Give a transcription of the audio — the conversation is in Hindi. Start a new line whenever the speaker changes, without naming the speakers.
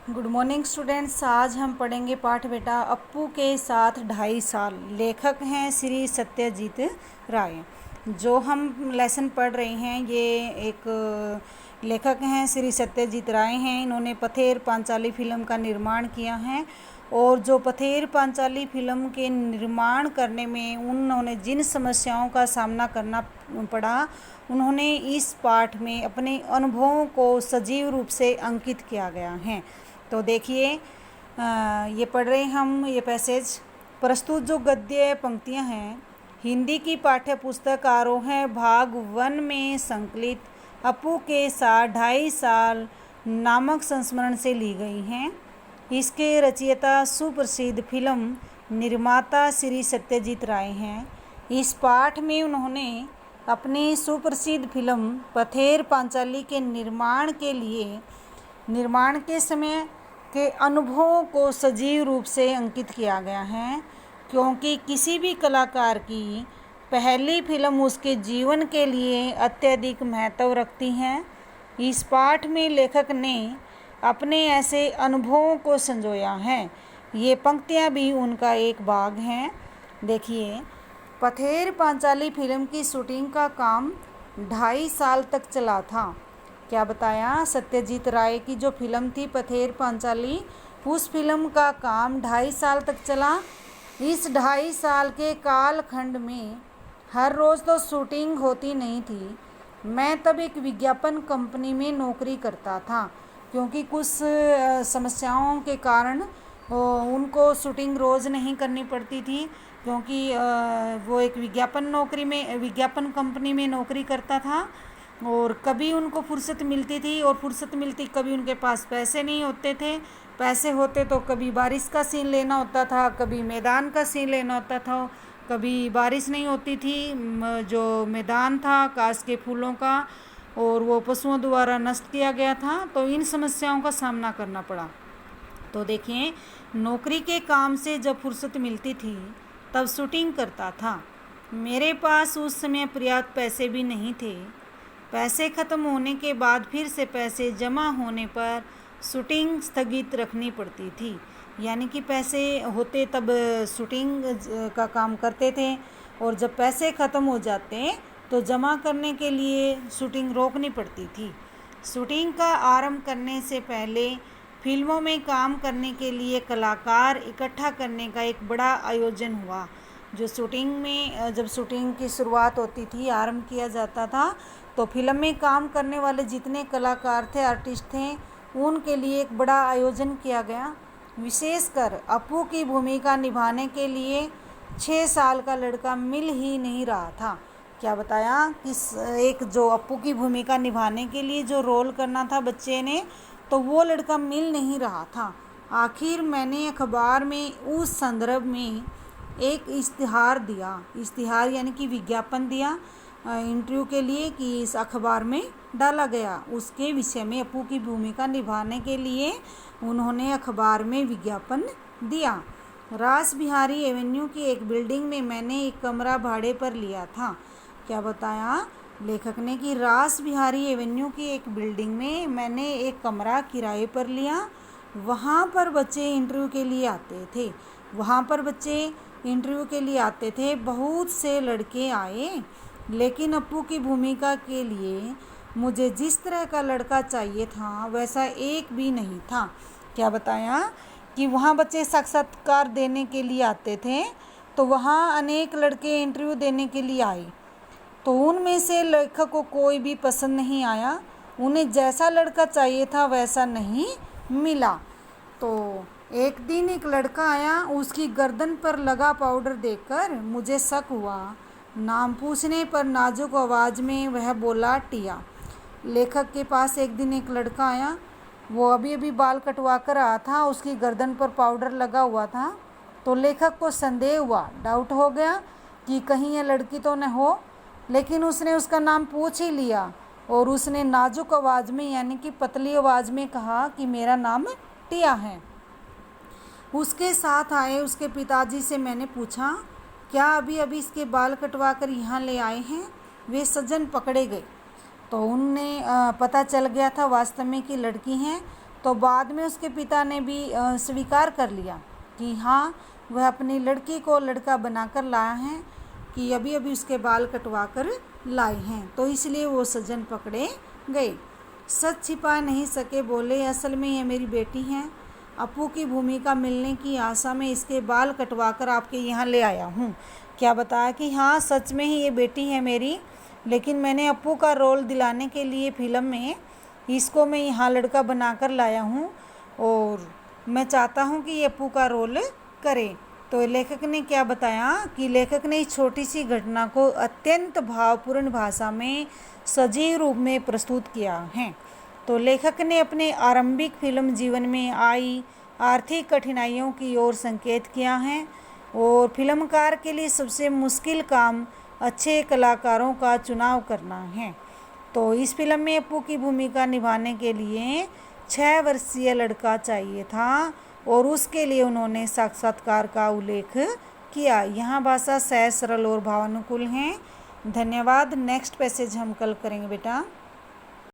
Good morning students. आज हम पढ़ेंगे पाठ बेटा अप्पू के साथ 2.5 साल। लेखक हैं श्री सत्यजीत राय। जो हम लेसन पढ़ रहे हैं ये एक लेखक हैं श्री सत्यजीत राय हैं। इन्होंने पथेर पांचाली फिल्म का निर्माण किया है और जो पथेर पांचाली फिल्म के निर्माण करने में उन्होंने जिन समस्याओं का सामना करना पड़ा उन्होंने इस पाठ में अपने अनुभवों को सजीव रूप से अंकित किया गया है। तो देखिए ये पढ़ रहे हम ये पैसेज। प्रस्तुत जो गद्य पंक्तियां हैं हिंदी की पाठ्य पुस्तक आरोह भाग 1 में संकलित अप्पू के साथ 2.5 साल नामक संस्मरण से ली गई हैं। इसके रचयिता सुप्रसिद्ध फिल्म निर्माता श्री सत्यजीत राय हैं। इस पाठ में उन्होंने अपनी सुप्रसिद्ध फिल्म पथेर पांचाली के निर्माण के समय के अनुभवों को सजीव रूप से अंकित किया गया है, क्योंकि किसी भी कलाकार की पहली फिल्म उसके जीवन के लिए अत्यधिक महत्व रखती है। इस पाठ में लेखक ने अपने ऐसे अनुभवों को संजोया है। ये पंक्तियां भी उनका एक भाग हैं। देखिए, पथेर पांचाली फिल्म की शूटिंग का काम 2.5 साल तक चला था। क्या बताया? सत्यजीत राय की जो फिल्म थी पथेर पांचाली, उस फिल्म का काम 2.5 साल तक चला। इस 2.5 साल के कालखंड में हर रोज़ तो शूटिंग होती नहीं थी। मैं तब एक विज्ञापन कंपनी में नौकरी करता था, क्योंकि कुछ समस्याओं के कारण उनको शूटिंग रोज़ नहीं करनी पड़ती थी, क्योंकि वो एक विज्ञापन कंपनी में नौकरी करता था और कभी उनको फुर्सत मिलती थी और फुर्सत मिलती कभी उनके पास पैसे नहीं होते थे। पैसे होते तो कभी बारिश का सीन लेना होता था, कभी मैदान का सीन लेना होता था। कभी बारिश नहीं होती थी, जो मैदान था काश के फूलों का और वो पशुओं द्वारा नष्ट किया गया था, तो इन समस्याओं का सामना करना पड़ा। तो देखिए, नौकरी के काम से जब फुर्सत मिलती थी तब शूटिंग करता था। मेरे पास उस समय पर्याप्त पैसे भी नहीं थे। पैसे ख़त्म होने के बाद फिर से पैसे जमा होने पर शूटिंग स्थगित रखनी पड़ती थी। यानी कि पैसे होते तब शूटिंग का काम करते थे और जब पैसे ख़त्म हो जाते तो जमा करने के लिए शूटिंग रोकनी पड़ती थी। शूटिंग का आरंभ करने से पहले फिल्मों में काम करने के लिए कलाकार इकट्ठा करने का एक बड़ा आयोजन हुआ। जब शूटिंग की शुरुआत होती थी, आरंभ किया जाता था, तो फिल्म में काम करने वाले जितने कलाकार थे, आर्टिस्ट थे, उनके लिए एक बड़ा आयोजन किया गया। विशेषकर अप्पू की भूमिका निभाने के लिए 6 साल का लड़का मिल ही नहीं रहा था। क्या बताया कि एक जो अप्पू की भूमिका निभाने के लिए जो रोल करना था बच्चे ने, तो वो लड़का मिल नहीं रहा था। आखिर मैंने अखबार में उस संदर्भ में एक इश्तिहार यानी कि विज्ञापन दिया इंटरव्यू के लिए, कि इस अखबार में डाला गया। उसके विषय में अप्पू की भूमिका निभाने के लिए उन्होंने अखबार में विज्ञापन दिया। रास बिहारी एवेन्यू की एक बिल्डिंग में मैंने एक कमरा भाड़े पर लिया था। क्या बताया लेखक ने कि रास बिहारी एवेन्यू की एक बिल्डिंग में मैंने एक कमरा किराए पर लिया। वहाँ पर बच्चे इंटरव्यू के लिए आते थे। बहुत से लड़के आए, लेकिन अप्पू की भूमिका के लिए मुझे जिस तरह का लड़का चाहिए था वैसा एक भी नहीं था। क्या बताया कि वहाँ बच्चे साक्षात्कार देने के लिए आते थे, तो वहाँ अनेक लड़के इंटरव्यू देने के लिए आए, तो उनमें से लेखक को कोई भी पसंद नहीं आया। उन्हें जैसा लड़का चाहिए था वैसा नहीं मिला। तो एक दिन एक लड़का आया, उसकी गर्दन पर लगा पाउडर देखकर मुझे शक हुआ। नाम पूछने पर नाजुक आवाज़ में वह बोला, टिया। लेखक के पास एक दिन एक लड़का आया, वो अभी बाल कटवा कर आया था, उसकी गर्दन पर पाउडर लगा हुआ था। तो लेखक को संदेह हुआ, डाउट हो गया कि कहीं यह लड़की तो न हो, लेकिन उसने उसका नाम पूछ ही लिया और उसने नाजुक आवाज़ में यानी कि पतली आवाज़ में कहा कि मेरा नाम टिया है। उसके साथ आए उसके पिताजी से मैंने पूछा, क्या अभी इसके बाल कटवा कर यहाँ ले आए हैं? वे सज्जन पकड़े गए तो उनने पता चल गया था वास्तव में कि लड़की हैं। तो बाद में उसके पिता ने भी स्वीकार कर लिया कि हाँ, वह अपनी लड़की को लड़का बनाकर लाया है, कि अभी अभी उसके बाल कटवा कर लाए हैं, तो इसलिए वो सज्जन पकड़े गए। सच छिपा नहीं सके, बोले असल में ये मेरी बेटी हैं। अपू की भूमिका मिलने की आशा में इसके बाल कटवा कर आपके यहाँ ले आया हूँ। क्या बताया कि हाँ, सच में ही ये बेटी है मेरी, लेकिन मैंने अपू का रोल दिलाने के लिए फिल्म में इसको मैं यहाँ लड़का बनाकर लाया हूँ और मैं चाहता हूँ कि ये अपू का रोल करे। तो लेखक ने क्या बताया कि लेखक ने इस छोटी सी घटना को अत्यंत भावपूर्ण भाषा में सजीव रूप में प्रस्तुत किया है। तो लेखक ने अपने आरंभिक फिल्म जीवन में आई आर्थिक कठिनाइयों की ओर संकेत किया है और फिल्मकार के लिए सबसे मुश्किल काम अच्छे कलाकारों का चुनाव करना है। तो इस फिल्म में अपू की भूमिका निभाने के लिए 6 वर्षीय लड़का चाहिए था और उसके लिए उन्होंने साक्षात्कार का उल्लेख किया। यहाँ भाषा सहज, सरल और भावानुकूल है। धन्यवाद। नेक्स्ट पैसेज हम कल करेंगे बेटा।